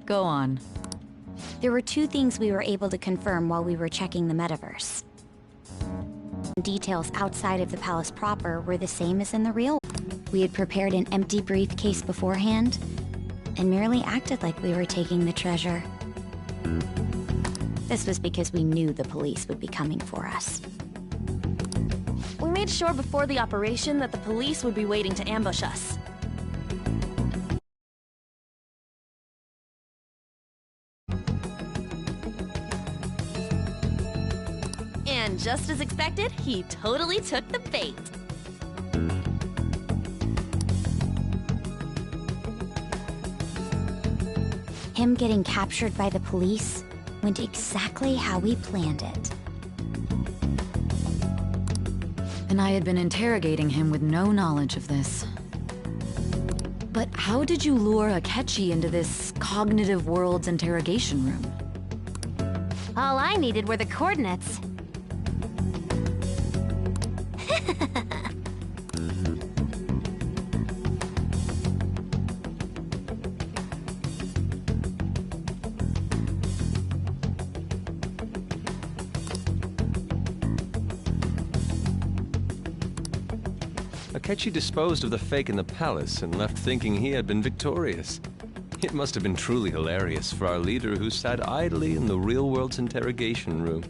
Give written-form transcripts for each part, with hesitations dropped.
Go on. There were two things we were able to confirm while we were checking the metaverse. Details outside of the palace proper were the same as in the real. We had prepared an empty briefcase beforehand, and merely acted like we were taking the treasure. This was because we knew the police would be coming for us. We made sure before the operation that the police would be waiting to ambush us. And just as expected, he totally took the bait. Him getting captured by the police went exactly how we planned it. And I had been interrogating him with no knowledge of this. But how did you lure Akechi into this cognitive world's interrogation room? All I needed were the coordinates. Akechi disposed of the fake in the palace and left thinking he had been victorious. It must have been truly hilarious for our leader who sat idly in the real world's interrogation room.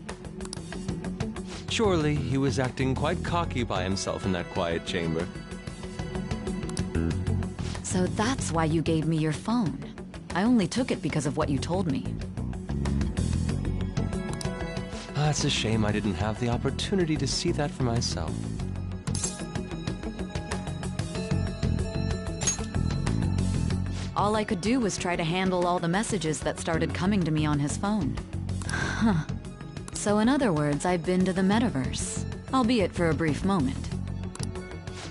Surely he was acting quite cocky by himself in that quiet chamber. So that's why you gave me your phone. I only took it because of what you told me. It's a shame I didn't have the opportunity to see that for myself. All I could do was try to handle all the messages that started coming to me on his phone. Huh. So in other words, I've been to the metaverse, albeit for a brief moment.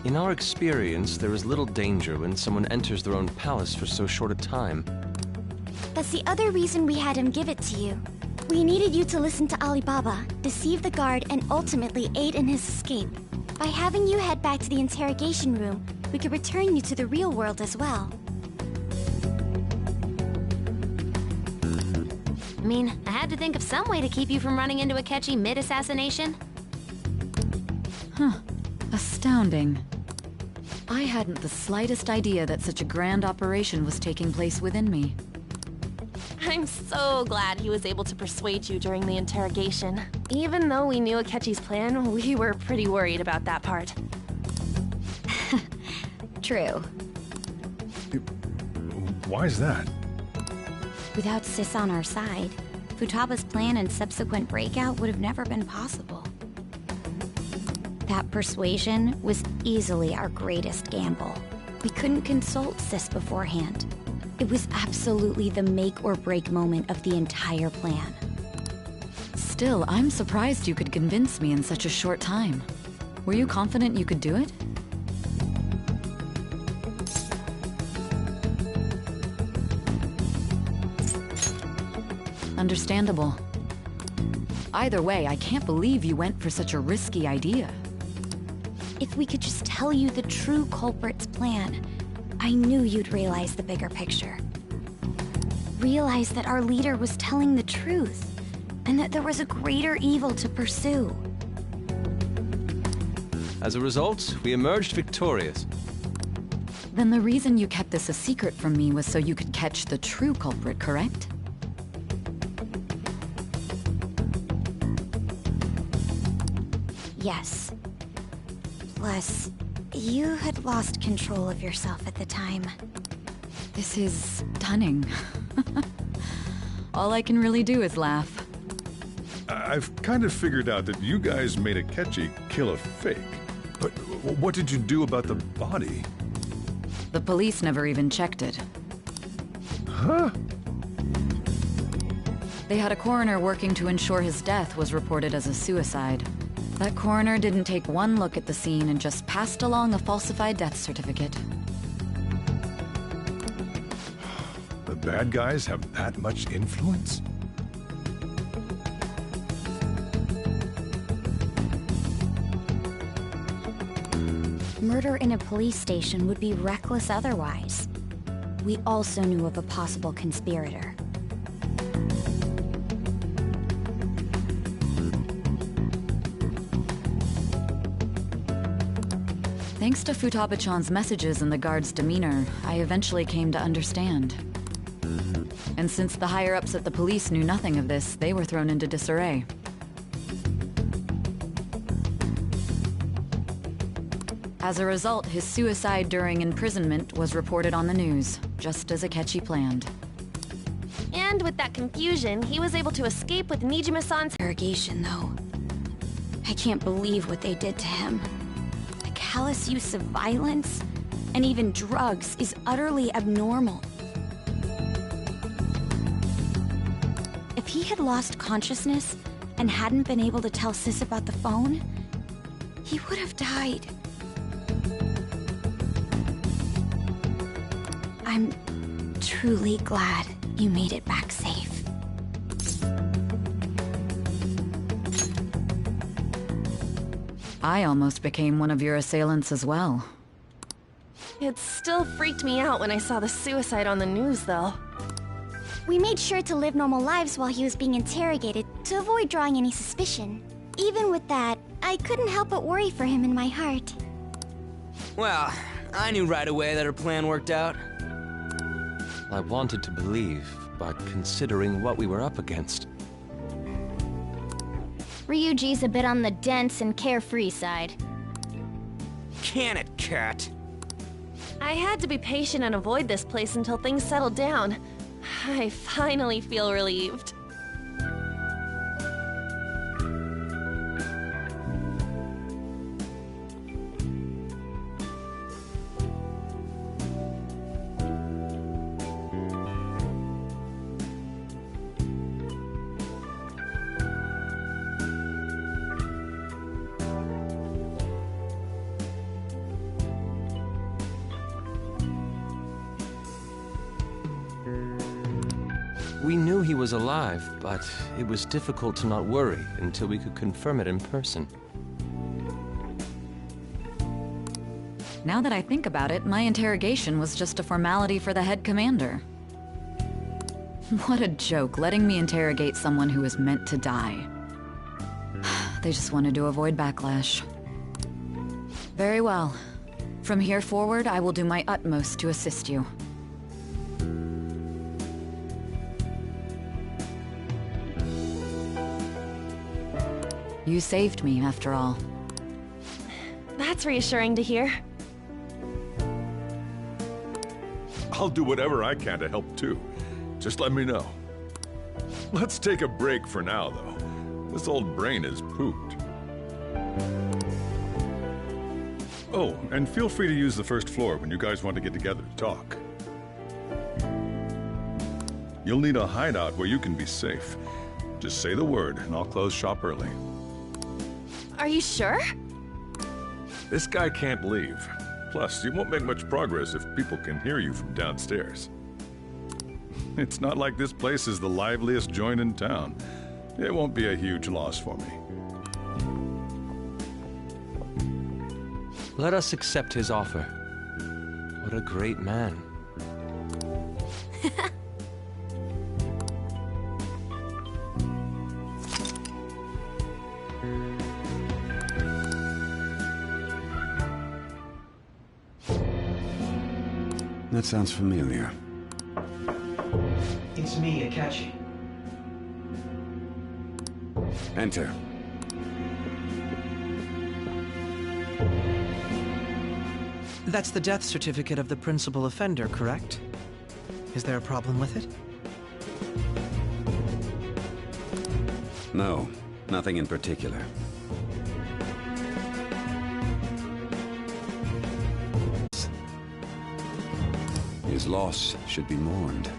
In our experience, there is little danger when someone enters their own palace for so short a time. That's the other reason we had him give it to you. We needed you to listen to Alibaba, deceive the guard, and ultimately aid in his escape. By having you head back to the interrogation room, we could return you to the real world as well. I mean, I had to think of some way to keep you from running into Akechi mid-assassination. Huh. Astounding. I hadn't the slightest idea that such a grand operation was taking place within me. I'm so glad he was able to persuade you during the interrogation. Even though we knew Akechi's plan, we were pretty worried about that part. True. Why is that? Without Sis on our side, Futaba's plan and subsequent breakout would have never been possible. That persuasion was easily our greatest gamble. We couldn't consult Sis beforehand. It was absolutely the make or break moment of the entire plan. Still, I'm surprised you could convince me in such a short time. Were you confident you could do it? Understandable. Either way, I can't believe you went for such a risky idea. If we could just tell you the true culprit's plan, I knew you'd realize the bigger picture. Realize that our leader was telling the truth, and that there was a greater evil to pursue. As a result, we emerged victorious. Then the reason you kept this a secret from me was so you could catch the true culprit, correct? Yes. Plus, you had lost control of yourself at the time. This is stunning. All I can really do is laugh. I've kind of figured out that you guys made Akechi kill a fake. But what did you do about the body? The police never even checked it. Huh? They had a coroner working to ensure his death was reported as a suicide. That coroner didn't take one look at the scene and just passed along a falsified death certificate. The bad guys have that much influence? Murder in a police station would be reckless otherwise. we also knew of a possible conspirator. Thanks to Futaba-chan's messages and the guard's demeanor, I eventually came to understand. And since the higher-ups at the police knew nothing of this, they were thrown into disarray. As a result, his suicide during imprisonment was reported on the news, just as Akechi planned. And with that confusion, he was able to escape with Nijima-san's Interrogation, though. I can't believe what they did to him. The callous use of violence, and even drugs, is utterly abnormal. If he had lost consciousness and hadn't been able to tell Sis about the phone, he would have died. I'm truly glad you made it back safe. I almost became one of your assailants as well. It still freaked me out when I saw the suicide on the news, though. We made sure to live normal lives while he was being interrogated to avoid drawing any suspicion. Even with that, I couldn't help but worry for him in my heart. Well, I knew right away that her plan worked out. I wanted to believe, but considering what we were up against. Ryuji's a bit on the dense and carefree side. Can it, cat? I had to be patient and avoid this place until things settled down. I finally feel relieved. We knew he was alive, but it was difficult to not worry until we could confirm it in person. Now that I think about it, my interrogation was just a formality for the head commander. What a joke, letting me interrogate someone who was meant to die. They just wanted to avoid backlash. Very well. From here forward, I will do my utmost to assist you. You saved me, after all. That's reassuring to hear. I'll do whatever I can to help too. Just let me know. Let's take a break for now, though. This old brain is pooped. Oh, and feel free to use the first floor when you guys want to get together to talk. You'll need a hideout where you can be safe. Just say the word, and I'll close shop early. Are you sure? This guy can't leave. Plus, you won't make much progress if people can hear you from downstairs. It's not like this place is the liveliest joint in town. It won't be a huge loss for me. Let us accept his offer. What a great man. That sounds familiar. It's me, Akechi. Enter. That's the death certificate of the principal offender, correct? Is there a problem with it? No, nothing in particular. His loss should be mourned.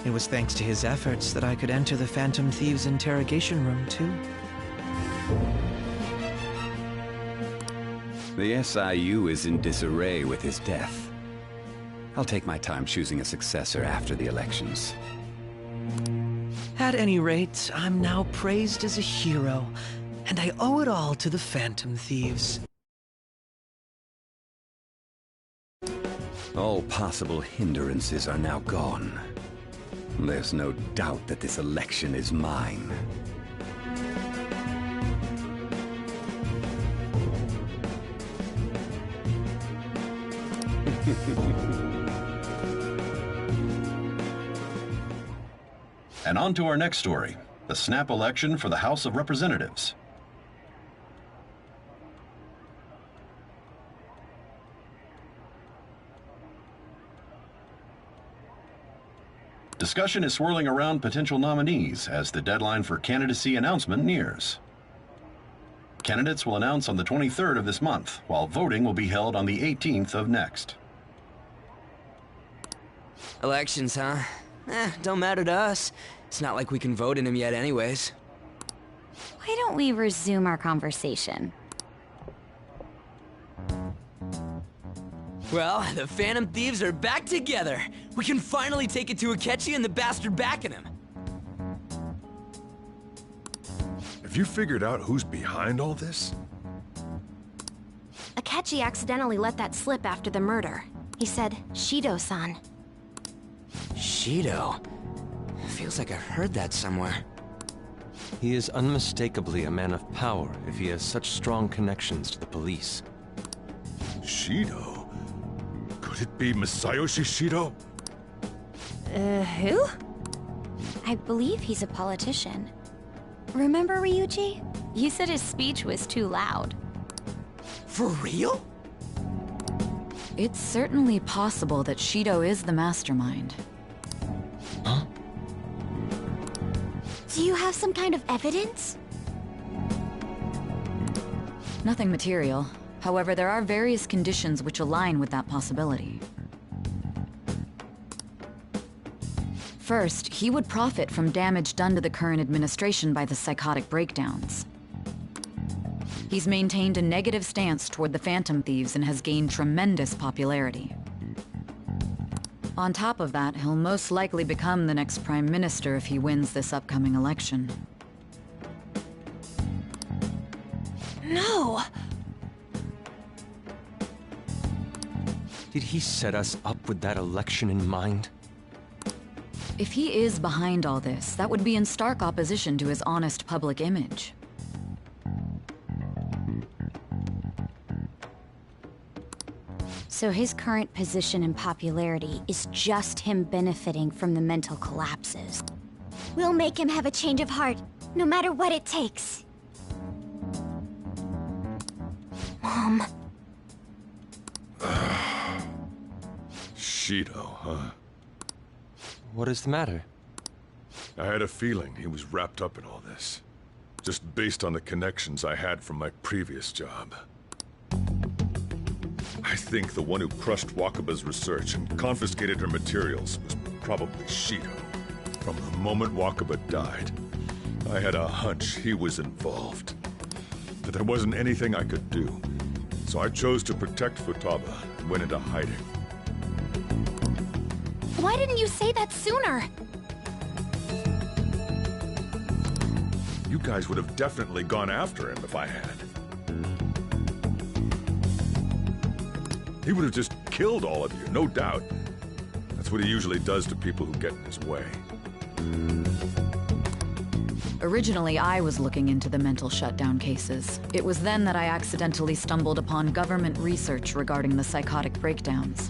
It was thanks to his efforts that I could enter the Phantom Thieves' interrogation room, too. The SIU is in disarray with his death. I'll take my time choosing a successor after the elections. At any rate, I'm now praised as a hero, and I owe it all to the Phantom Thieves. All possible hindrances are now gone. There's no doubt that this election is mine. And on to our next story, the snap election for the House of Representatives. Discussion is swirling around potential nominees as the deadline for candidacy announcement nears. Candidates will announce on the 23rd of this month, while voting will be held on the 18th of next. Elections, huh? Don't matter to us. It's not like we can vote in them yet anyways. Why don't we resume our conversation? Well, the Phantom Thieves are back together. We can finally take it to Akechi and the bastard backing him. Have you figured out who's behind all this? Akechi accidentally let that slip after the murder. He said, Shido-san. Shido? Feels like I've heard that somewhere. He is unmistakably a man of power if he has such strong connections to the police. Shido? Could it be Masayoshi Shido? Who? I believe he's a politician. Remember, Ryuji? You said his speech was too loud. For real? It's certainly possible that Shido is the mastermind. Huh? Do you have some kind of evidence? Nothing material. However, there are various conditions which align with that possibility. First, he would profit from damage done to the current administration by the psychotic breakdowns. He's maintained a negative stance toward the Phantom Thieves and has gained tremendous popularity. On top of that, he'll most likely become the next Prime Minister if he wins this upcoming election. No! Did he set us up with that election in mind? If he is behind all this, that would be in stark opposition to his honest public image. So his current position and popularity is just him benefiting from the mental collapses. We'll make him have a change of heart, no matter what it takes. Mom. Shido, huh? What is the matter? I had a feeling he was wrapped up in all this. Just based on the connections I had from my previous job. I think the one who crushed Wakaba's research and confiscated her materials was probably Shido. From the moment Wakaba died, I had a hunch he was involved. But there wasn't anything I could do. So I chose to protect Futaba and went into hiding. Why didn't you say that sooner? You guys would have definitely gone after him if I had. He would have just killed all of you, no doubt. That's what he usually does to people who get in his way. Originally, I was looking into the mental shutdown cases. It was then that I accidentally stumbled upon government research regarding the psychotic breakdowns.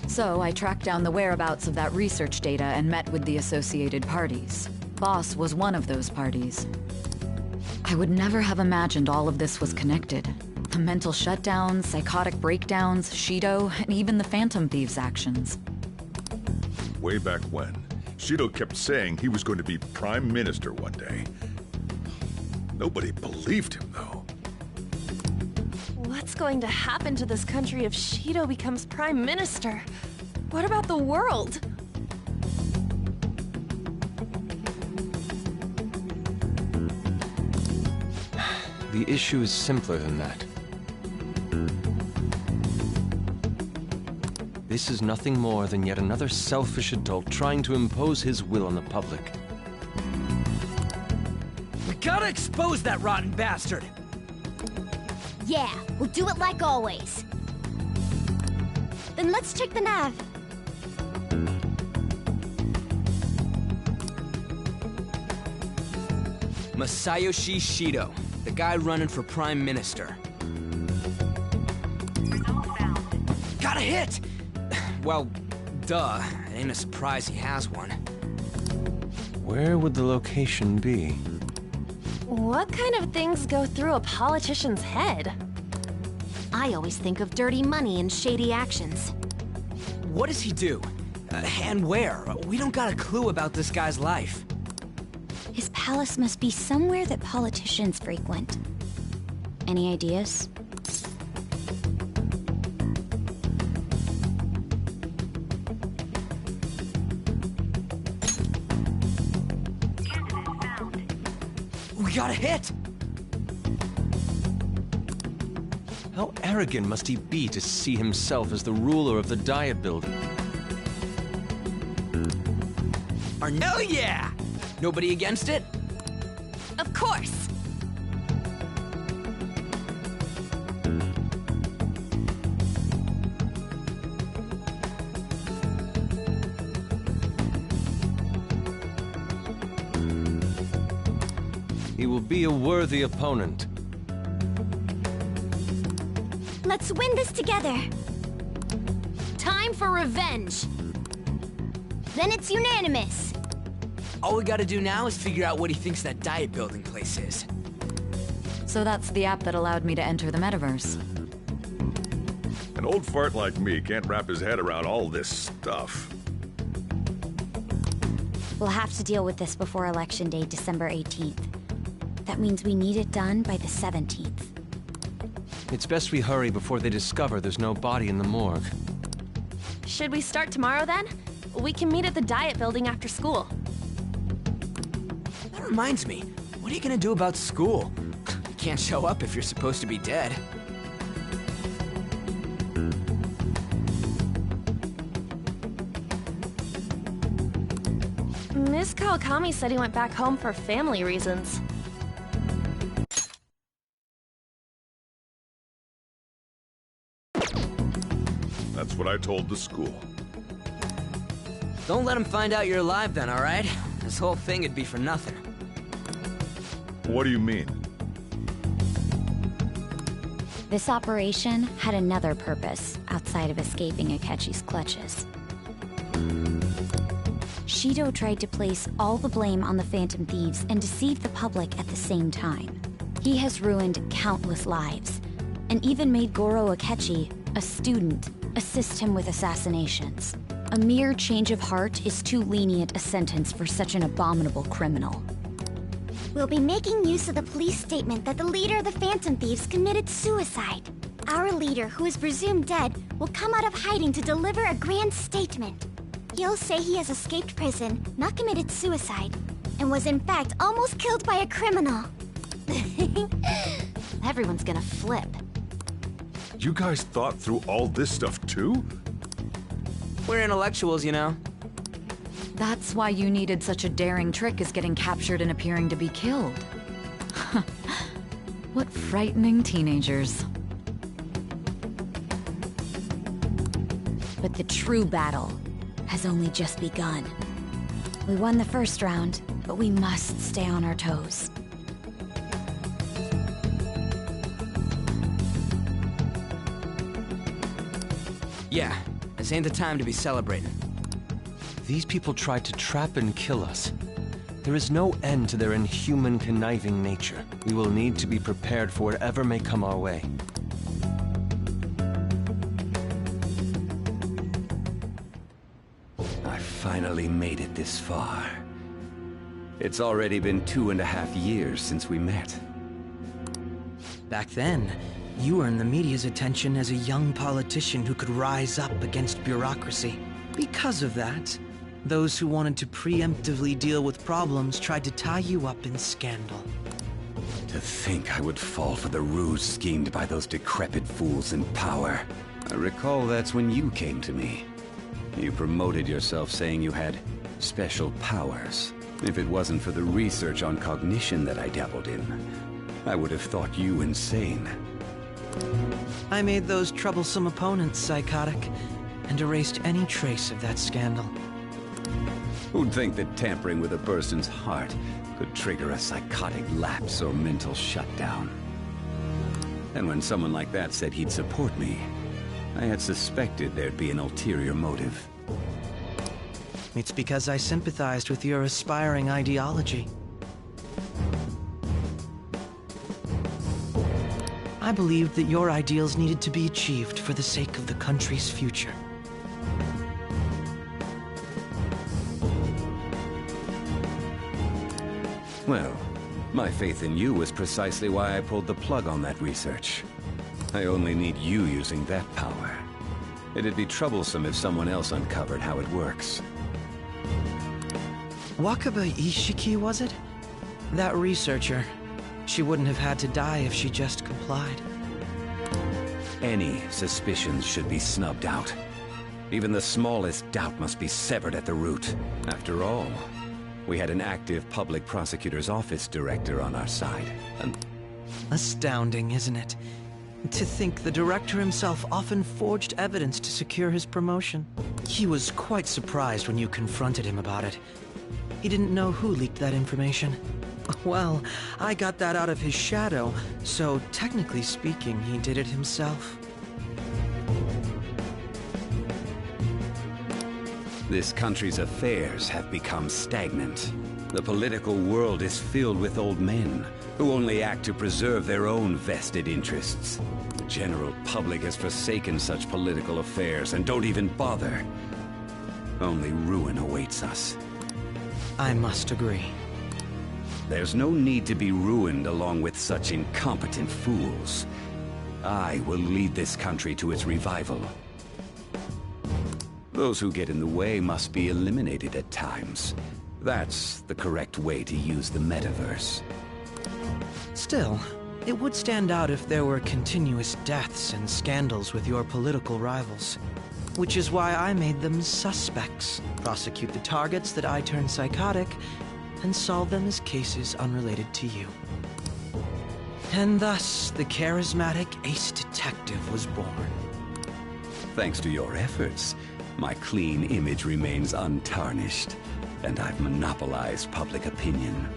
So I tracked down the whereabouts of that research data and met with the associated parties. Boss was one of those parties. I would never have imagined all of this was connected. The mental shutdowns, psychotic breakdowns, Shido, and even the Phantom Thieves' actions. Way back when, Shido kept saying he was going to be Prime Minister one day. Nobody believed him, though. What's going to happen to this country if Shido becomes Prime Minister? What about the world? The issue is simpler than that. This is nothing more than yet another selfish adult trying to impose his will on the public. We gotta expose that rotten bastard! Yeah, we'll do it like always. The Then let's check the nav. Masayoshi Shido, the guy running for Prime Minister. Got a hit! Well, duh. It ain't a surprise he has one. Where would the location be? What kind of things go through a politician's head? I always think of dirty money and shady actions. What does he do? And where? We don't got a clue about this guy's life. His palace must be somewhere that politicians frequent. Any ideas? We got a hit! How arrogant must he be to see himself as the ruler of the Diet Building? Hell yeah! Nobody against it? Of course! He will be a worthy opponent. Let's win this together. Time for revenge! Then it's unanimous. All we gotta do now is figure out what he thinks that Diet Building place is. So that's the app that allowed me to enter the metaverse. An old fart like me can't wrap his head around all this stuff. We'll have to deal with this before Election Day, December 18th. That means we need it done by the 17th. It's best we hurry before they discover there's no body in the morgue. Should we start tomorrow then? We can meet at the Diet Building after school. That reminds me, what are you gonna do about school? You can't show up if you're supposed to be dead. Miss Kawakami said he went back home for family reasons. That's what I told the school. Don't let him find out you're alive then, alright? This whole thing would be for nothing. What do you mean? This operation had another purpose outside of escaping Akechi's clutches. Shido tried to place all the blame on the Phantom Thieves and deceive the public at the same time. He has ruined countless lives, and even made Goro Akechi, a student, assist him with assassinations. A mere change of heart is too lenient a sentence for such an abominable criminal. We'll be making use of the police statement that the leader of the Phantom Thieves committed suicide. Our leader, who is presumed dead, will come out of hiding to deliver a grand statement. He'll say he has escaped prison, not committed suicide, and was in fact almost killed by a criminal. Everyone's gonna flip. You guys thought through all this stuff too? We're intellectuals, you know. That's why you needed such a daring trick as getting captured and appearing to be killed. What frightening teenagers. But the true battle has only just begun. We won the first round, but we must stay on our toes. Yeah, this ain't the time to be celebrating. These people tried to trap and kill us. There is no end to their inhuman, conniving nature. We will need to be prepared for whatever may come our way. I finally made it this far. It's already been 2.5 years since we met. Back then, you earned the media's attention as a young politician who could rise up against bureaucracy. Because of that, those who wanted to preemptively deal with problems tried to tie you up in scandal. To think I would fall for the ruse schemed by those decrepit fools in power. I recall that's when you came to me. You promoted yourself saying you had special powers. If it wasn't for the research on cognition that I dabbled in, I would have thought you insane. I made those troublesome opponents psychotic, and erased any trace of that scandal. Who'd think that tampering with a person's heart could trigger a psychotic lapse or mental shutdown? And when someone like that said he'd support me, I had suspected there'd be an ulterior motive. It's because I sympathized with your aspiring ideology. I believed that your ideals needed to be achieved for the sake of the country's future. Well, my faith in you was precisely why I pulled the plug on that research. I only need you using that power. It'd be troublesome if someone else uncovered how it works. Wakaba Ishiki, was it? That researcher. She wouldn't have had to die if she just complied. Any suspicions should be snubbed out. Even the smallest doubt must be severed at the root. After all, we had an active public prosecutor's office director on our side. And astounding, isn't it? To think the director himself often forged evidence to secure his promotion. He was quite surprised when you confronted him about it. He didn't know who leaked that information. Well, I got that out of his shadow, so technically speaking, he did it himself. This country's affairs have become stagnant. The political world is filled with old men who only act to preserve their own vested interests. The general public has forsaken such political affairs and don't even bother. Only ruin awaits us. I must agree. There's no need to be ruined along with such incompetent fools. I will lead this country to its revival. Those who get in the way must be eliminated at times. That's the correct way to use the metaverse. Still, it would stand out if there were continuous deaths and scandals with your political rivals. Which is why I made them suspects. Prosecute the targets that I turn psychotic, and solve them as cases unrelated to you. And thus, the charismatic ace detective was born. Thanks to your efforts, my clean image remains untarnished, and I've monopolized public opinion.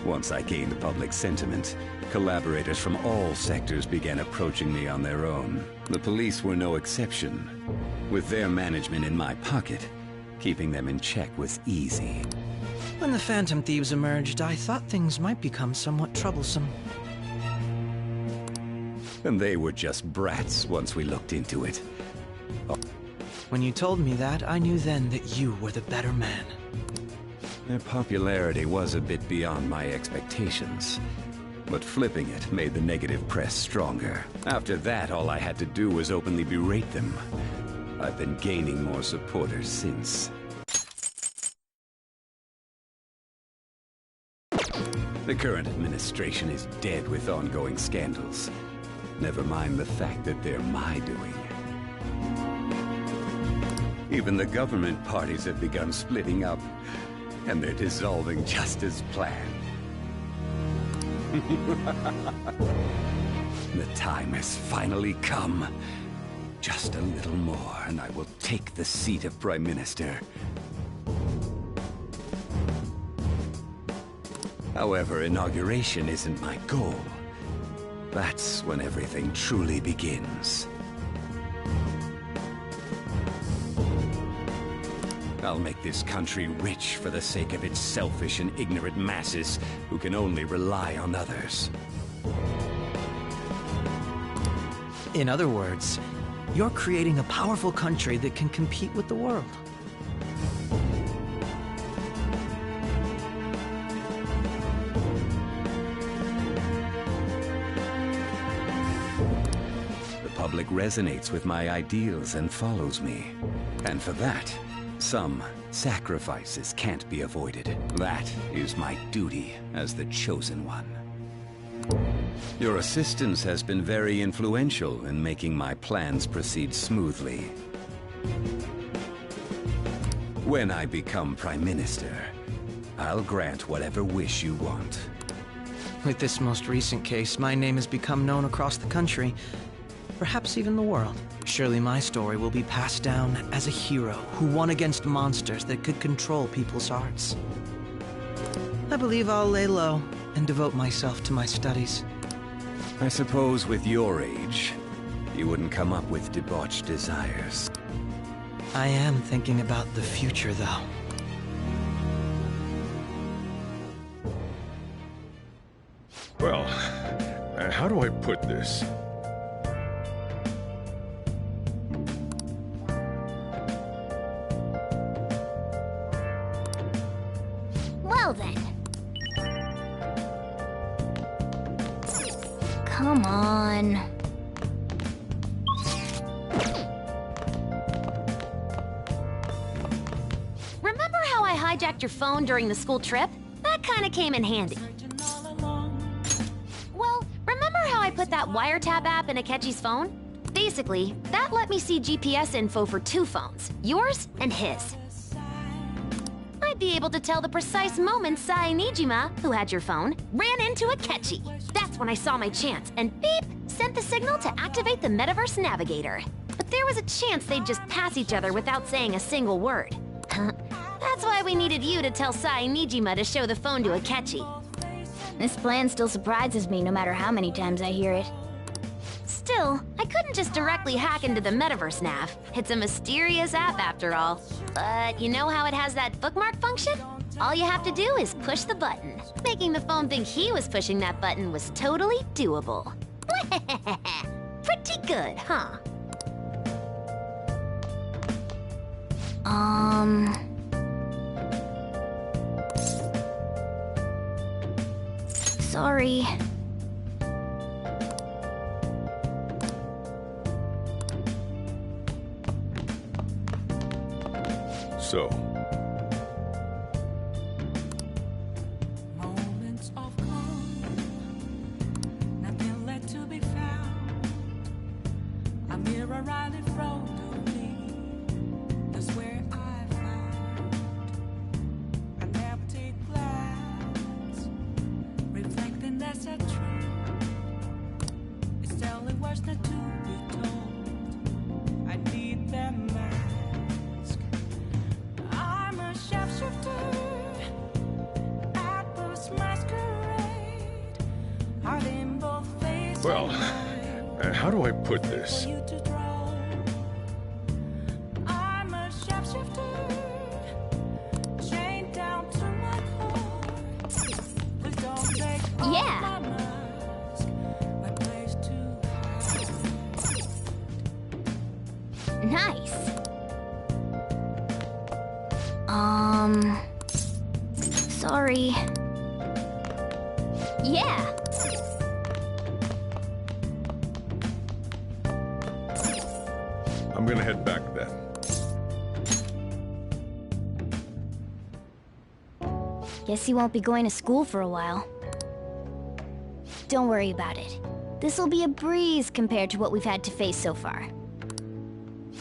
Once I gained public sentiment, collaborators from all sectors began approaching me on their own. The police were no exception. With their management in my pocket, keeping them in check was easy. When the Phantom Thieves emerged, I thought things might become somewhat troublesome. And they were just brats once we looked into it. When you told me that, I knew then that you were the better man. Their popularity was a bit beyond my expectations. But flipping it made the negative press stronger. After that, all I had to do was openly berate them. I've been gaining more supporters since. The current administration is dead with ongoing scandals. Never mind the fact that they're my doing. Even the government parties have begun splitting up, and they're dissolving just as planned. The time has finally come. Just a little more, and I will take the seat of Prime Minister. However, inauguration isn't my goal. That's when everything truly begins. I'll make this country rich for the sake of its selfish and ignorant masses who can only rely on others. In other words, you're creating a powerful country that can compete with the world. The public resonates with my ideals and follows me. And for that, some sacrifices can't be avoided. That is my duty as the Chosen One. Your assistance has been very influential in making my plans proceed smoothly. When I become Prime Minister, I'll grant whatever wish you want. With this most recent case, my name has become known across the country, perhaps even the world. Surely my story will be passed down as a hero who won against monsters that could control people's hearts. I believe I'll lay low and devote myself to my studies. I suppose with your age, you wouldn't come up with debauched desires. I am thinking about the future, though. Well, how do I put this? Well then. Come on. Remember how I hijacked your phone during the school trip? That kinda came in handy. Well, remember how I put that wiretap app in Akechi's phone? Basically, that let me see GPS info for 2 phones, yours and his. I'd be able to tell the precise moment Sai Nijima, who had your phone, ran into Akechi. That's when I saw my chance, and beep, sent the signal to activate the Metaverse Navigator. But there was a chance they'd just pass each other without saying a single word. That's why we needed you to tell Sai Nijima to show the phone to Akechi. This plan still surprises me no matter how many times I hear it. Still, I couldn't just directly hack into the Metaverse Nav. It's a mysterious app after all. But you know how it has that bookmark function? All you have to do is push the button. Making the phone think he was pushing that button was totally doable. Pretty good, huh? Sorry. So, Moments of calm, nothing left to be found. A mirror right in front of me, that's where I found an empty glass, reflecting that's a truth. It's telling words not to be told. I need them mask. I'm a shapeshifter at this masquerade. Heart in both faces. well, how do I put this? You to draw. I'm a shapeshifter, chained down to my core. Please don't take off Yeah. my mask, my place to hide. Nice. Sorry. Yeah. I'm gonna head back then. Guess you won't be going to school for a while. Don't worry about it. This'll be a breeze compared to what we've had to face so far.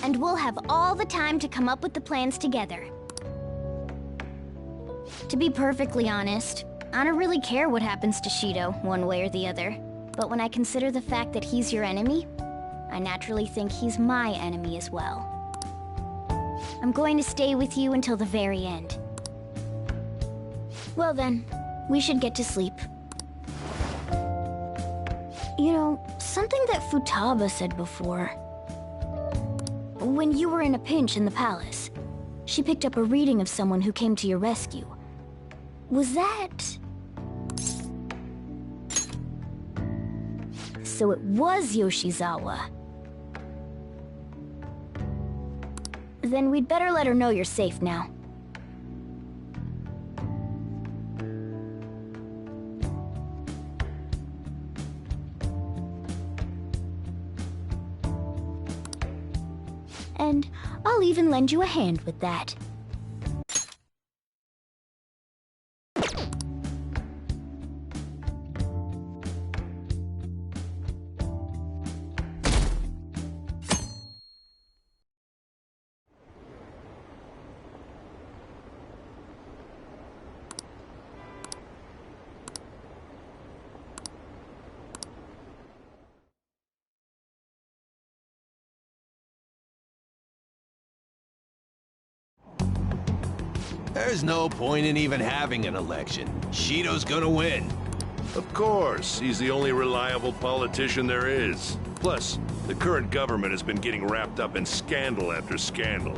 And we'll have all the time to come up with the plans together. To be perfectly honest, I don't really care what happens to Shido, one way or the other. But when I consider the fact that he's your enemy, I naturally think he's my enemy as well. I'm going to stay with you until the very end. Well then, we should get to sleep. You know, something that Futaba said before. When you were in a pinch in the palace, she picked up a reading of someone who came to your rescue. Was that... So it was Yoshizawa. Then we'd better let her know you're safe now. And I'll even lend you a hand with that. There's no point in even having an election. Shido's gonna win. Of course, he's the only reliable politician there is. Plus, the current government has been getting wrapped up in scandal after scandal.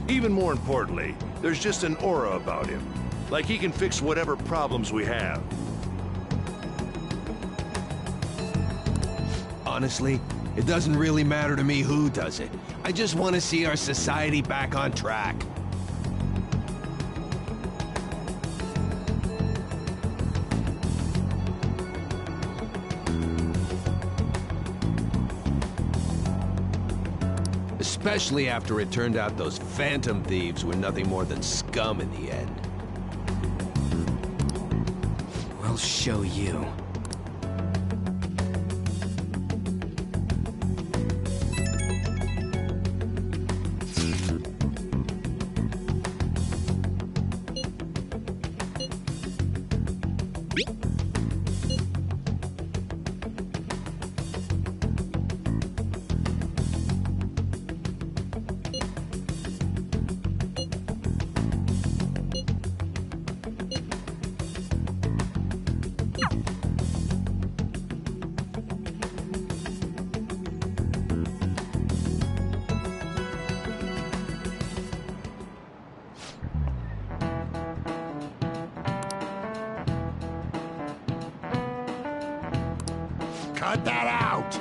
Even more importantly, there's just an aura about him. Like he can fix whatever problems we have. Honestly, it doesn't really matter to me who does it. I just want to see our society back on track. Especially after it turned out those phantom thieves were nothing more than scum in the end. We'll show you. Cut that out!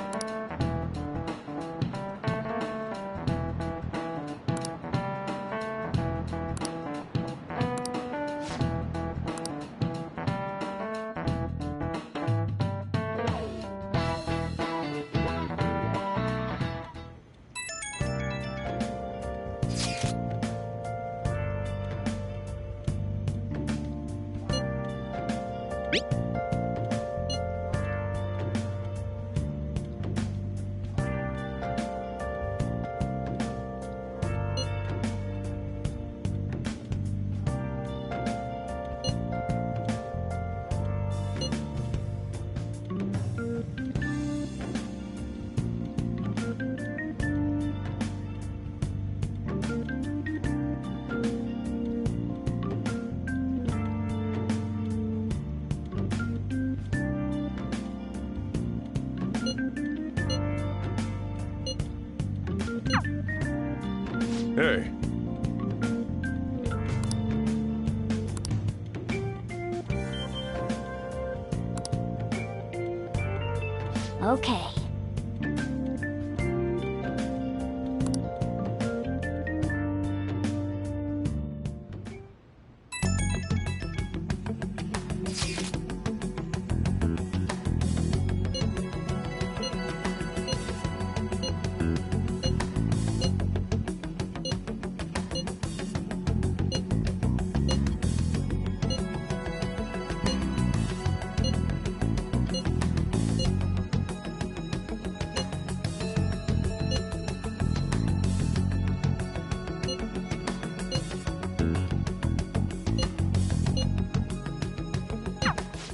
Hey. Okay.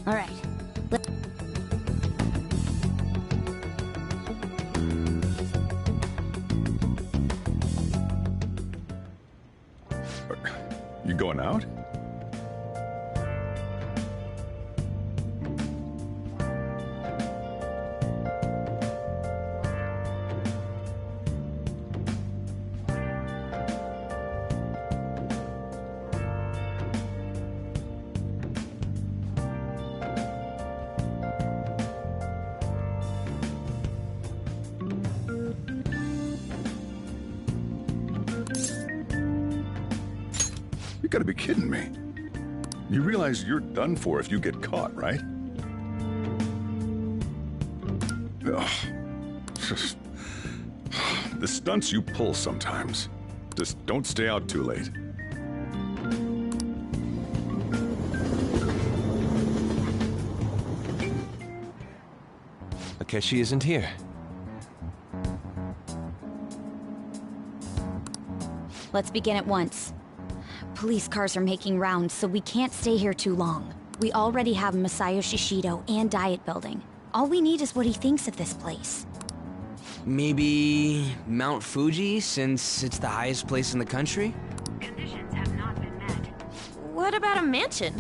All right. You going out? You gotta be kidding me. You realize you're done for if you get caught, right? Ugh. The stunts you pull sometimes. Just don't stay out too late. Akechi isn't here. Let's begin at once. Police cars are making rounds, so we can't stay here too long. We already have Masayoshi Shido and Diet Building. All we need is what he thinks of this place. Maybe Mount Fuji, since it's the highest place in the country? Conditions have not been met. What about a mansion?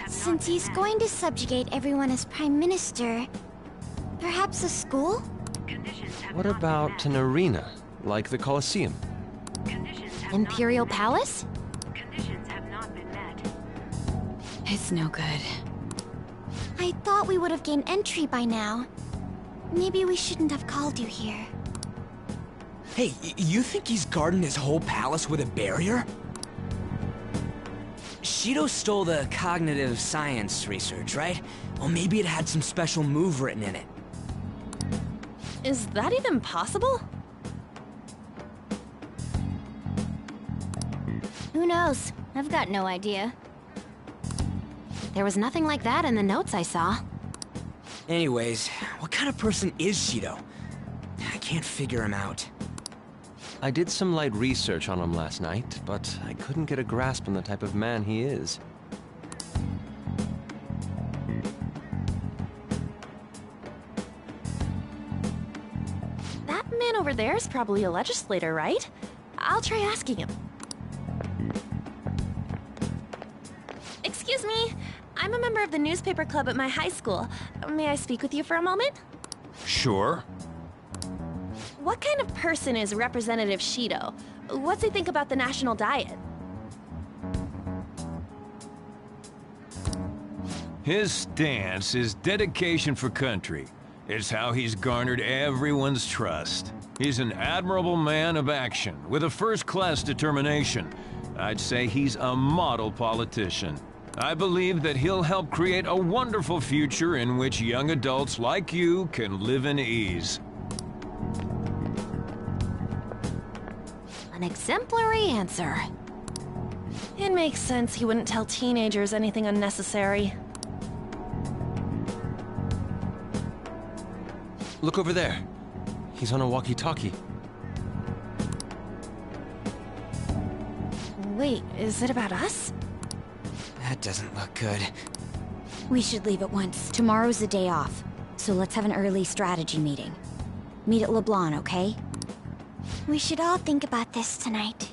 Since he's going to subjugate everyone as Prime Minister, perhaps a school? What about an arena, like the Colosseum? Imperial Palace? It's no good. I thought we would have gained entry by now. Maybe we shouldn't have called you here. Hey, you think he's guarding his whole palace with a barrier? Shido stole the cognitive science research, right? Well, maybe it had some special move written in it. Is that even possible? Who knows? I've got no idea. There was nothing like that in the notes I saw. Anyways, what kind of person is Shido? I can't figure him out. I did some light research on him last night, but I couldn't get a grasp on the type of man he is. That man over there is probably a legislator, right? I'll try asking him. Excuse me, I'm a member of the newspaper club at my high school. May I speak with you for a moment? Sure. What kind of person is Representative Shido? What's he think about the national diet? His stance is dedication for country. It's how he's garnered everyone's trust. He's an admirable man of action, with a first-class determination. I'd say he's a model politician. I believe that he'll help create a wonderful future in which young adults like you can live in ease. An exemplary answer. It makes sense he wouldn't tell teenagers anything unnecessary. Look over there. He's on a walkie-talkie. Wait, is it about us? That doesn't look good. We should leave at once. Tomorrow's the day off, so let's have an early strategy meeting. Meet at LeBlanc, okay? We should all think about this tonight.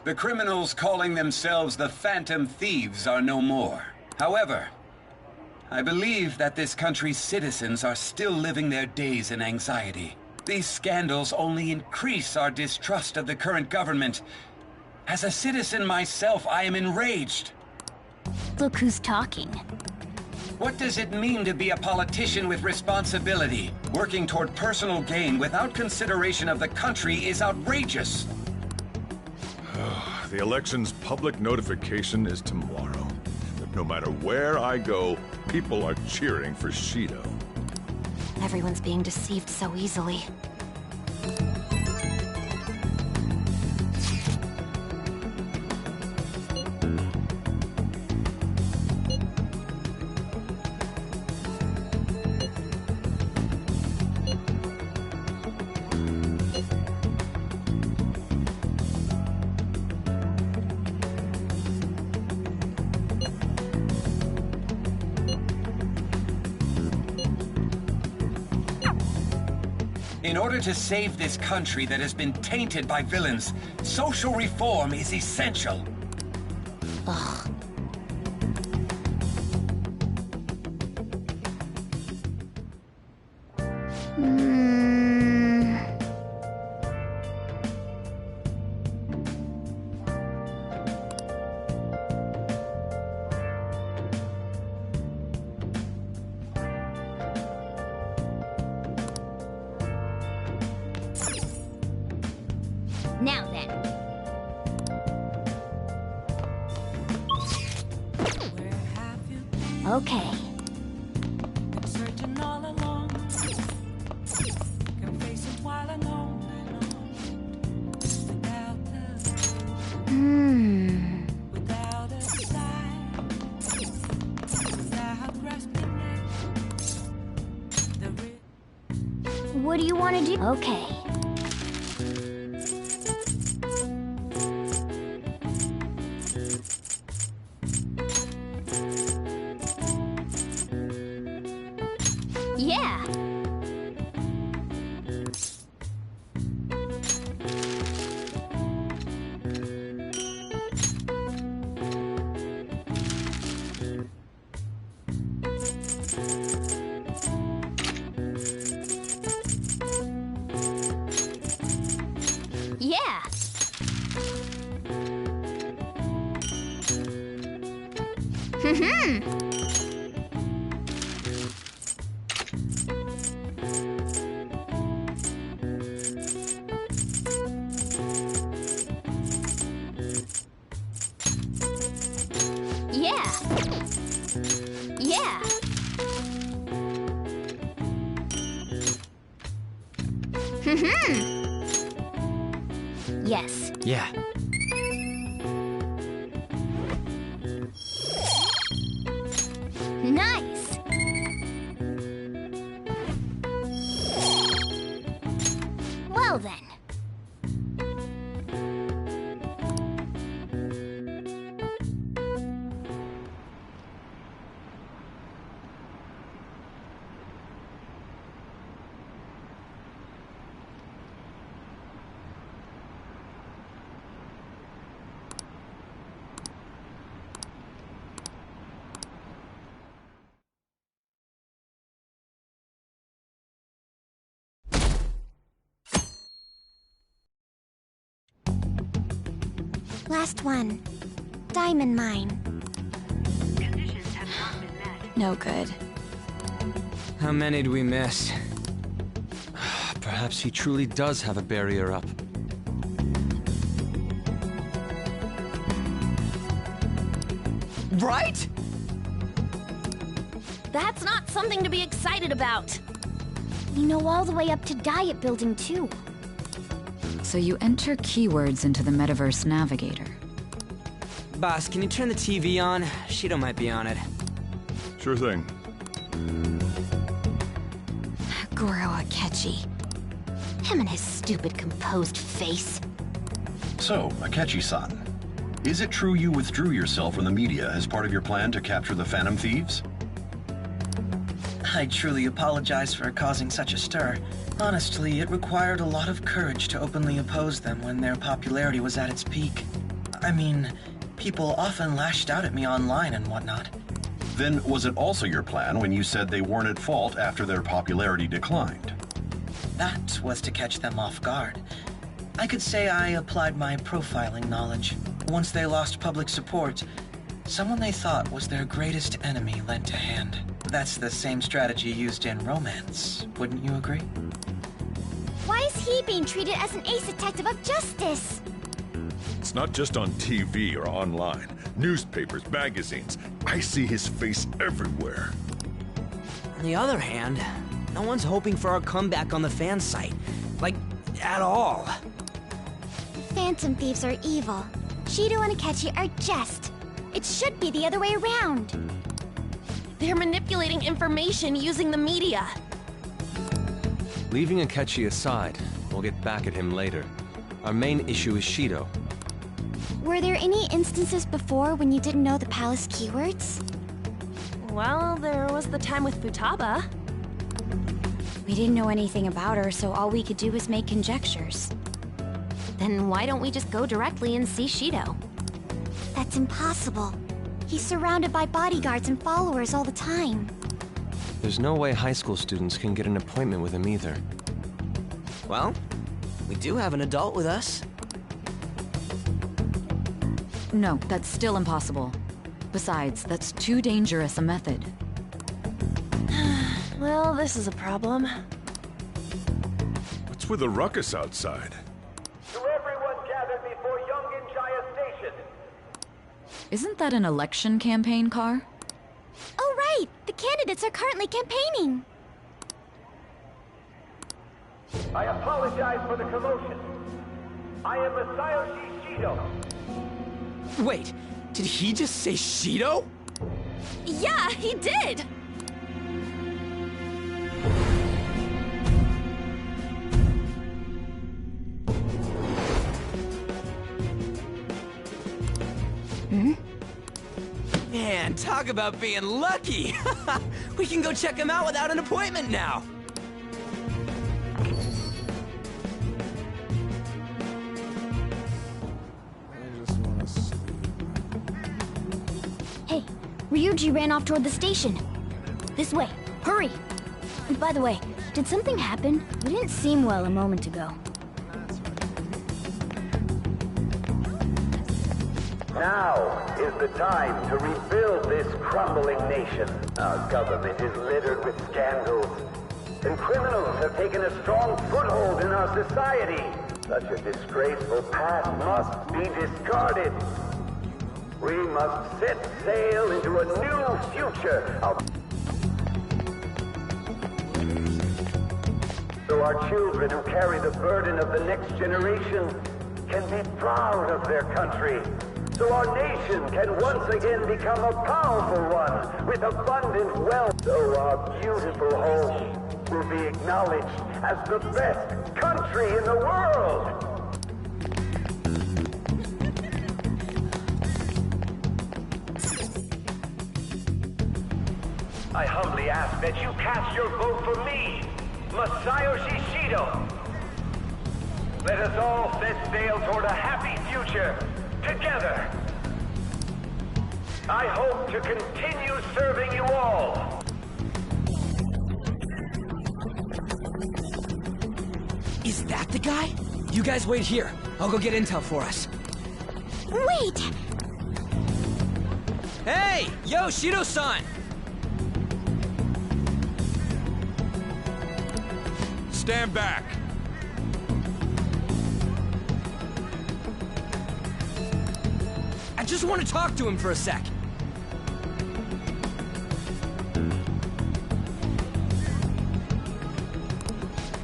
The criminals calling themselves the Phantom Thieves are no more. However, I believe that this country's citizens are still living their days in anxiety. These scandals only increase our distrust of the current government. As a citizen myself, I am enraged. Look who's talking. What does it mean to be a politician with responsibility? Working toward personal gain without consideration of the country is outrageous. The election's public notification is tomorrow. But no matter where I go, people are cheering for Shido. Everyone's being deceived so easily. In order to save this country that has been tainted by villains, social reform is essential. Ugh. Now then. Okay. Searching all along, can face it while alone without a sigh, without grasping it. What do you want to do? Okay. Yeah. Yeah. Yes. Yeah. Nice! Well then. Last one. Diamond mine. No good. How many do we miss? Perhaps he truly does have a barrier up. Right? That's not something to be excited about. We know all the way up to Diet Building, too. So you enter keywords into the Metaverse Navigator. Boss, can you turn the TV on? Shido might be on it. Sure thing. Goro Akechi. Him and his stupid composed face. So, Akechi-san, is it true you withdrew yourself from the media as part of your plan to capture the Phantom Thieves? I truly apologize for causing such a stir. Honestly, it required a lot of courage to openly oppose them when their popularity was at its peak. I mean, people often lashed out at me online and whatnot. Then was it also your plan when you said they weren't at fault after their popularity declined? That was to catch them off guard. I could say I applied my profiling knowledge. Once they lost public support, someone they thought was their greatest enemy lent a hand. That's the same strategy used in romance, wouldn't you agree? Why is he being treated as an ace detective of justice? It's not just on TV or online. Newspapers, magazines. I see his face everywhere. On the other hand, no one's hoping for our comeback on the fan site. Like, at all. Phantom Thieves are evil. Shido and Akechi are just. It should be the other way around. They're manipulating information using the media. Leaving Akechi aside, we'll get back at him later. Our main issue is Shido. Were there any instances before when you didn't know the palace keywords? Well, there was the time with Futaba. We didn't know anything about her, so all we could do was make conjectures. Then why don't we just go directly and see Shido? That's impossible. He's surrounded by bodyguards and followers all the time. There's no way high school students can get an appointment with him either. Well, we do have an adult with us. No, that's still impossible. Besides, that's too dangerous a method. Well, this is a problem. What's with the ruckus outside? To everyone gathered before Yongen-Jaya Station. Isn't that an election campaign car? Oh right! The candidates are currently campaigning! I apologize for the commotion. I am Masayoshi Shido. Wait, did he just say Shido? Yeah, he did! Man, talk about being lucky! We can go check him out without an appointment now! Hey, Ryuji ran off toward the station. This way, hurry! By the way, did something happen? You didn't seem well a moment ago. Now is the time to rebuild this crumbling nation. Our government is littered with scandals, and criminals have taken a strong foothold in our society. Such a disgraceful past must be discarded. We must sit sail into a new future. So our children who carry the burden of the next generation can be proud of their country. So our nation can once again become a powerful one with abundant wealth. So our beautiful home will be acknowledged as the best country in the world. I humbly ask that you cast your vote for me, Masayoshi Shido. Let us all set sail toward a happy future, together. I hope to continue serving you all. Is that the guy? You guys wait here. I'll go get intel for us. Wait! Hey! Yo, Shido-san! Stand back! I just want to talk to him for a sec.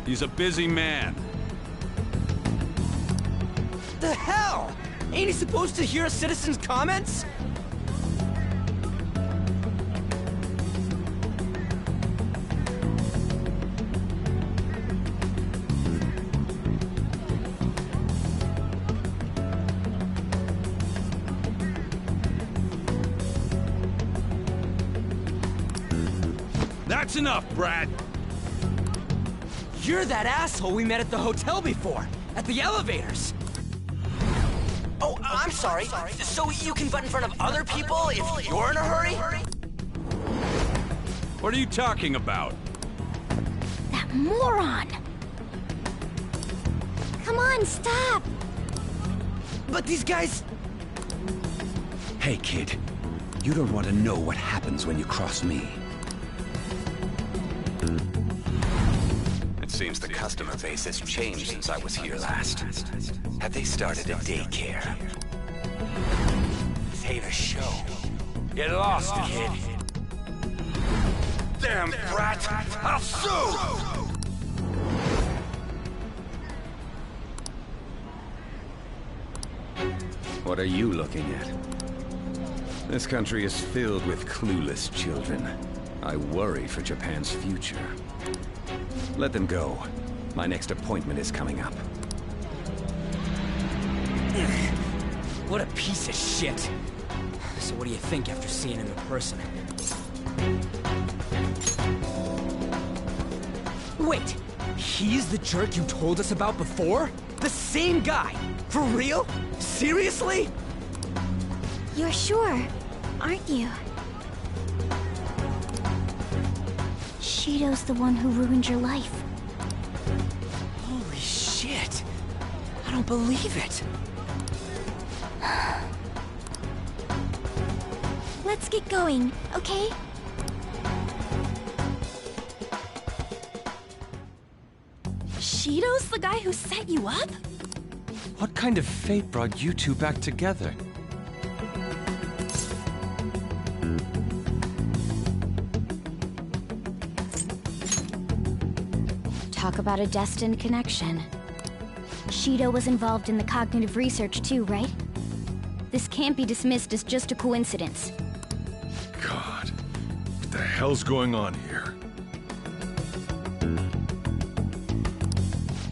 He's a busy man. The hell? Ain't he supposed to hear a citizen's comments? That's enough, Brad! You're that asshole we met at the hotel before, at the elevators. Oh, I'm sorry. So you can butt in front of other people if you're in a hurry? What are you talking about? That moron! Come on, stop! But these guys... Hey, kid. You don't want to know what happens when you cross me. It seems the customer base has changed since I was here last. Have they started a daycare? This ain't a show. Get lost, kid. Damn brat! I'll sue! What are you looking at? This country is filled with clueless children. I worry for Japan's future. Let them go. My next appointment is coming up. What a piece of shit. So what do you think after seeing him in person? Wait, he's the jerk you told us about before? The same guy? For real? Seriously? You're sure, aren't you? Shido's the one who ruined your life. Holy shit. I don't believe it. Let's get going, okay? Shido's the guy who set you up? What kind of fate brought you two back together? Talk about a destined connection. Shido was involved in the cognitive research too, right? This can't be dismissed as just a coincidence. God, what the hell's going on here?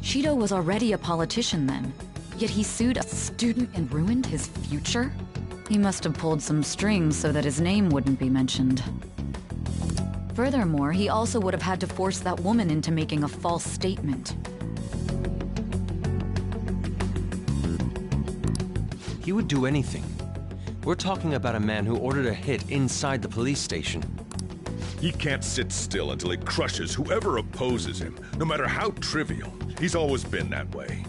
Shido was already a politician then, yet he sued a student and ruined his future? He must have pulled some strings so that his name wouldn't be mentioned. Furthermore, he also would have had to force that woman into making a false statement. He would do anything. We're talking about a man who ordered a hit inside the police station. He can't sit still until he crushes whoever opposes him, no matter how trivial. He's always been that way.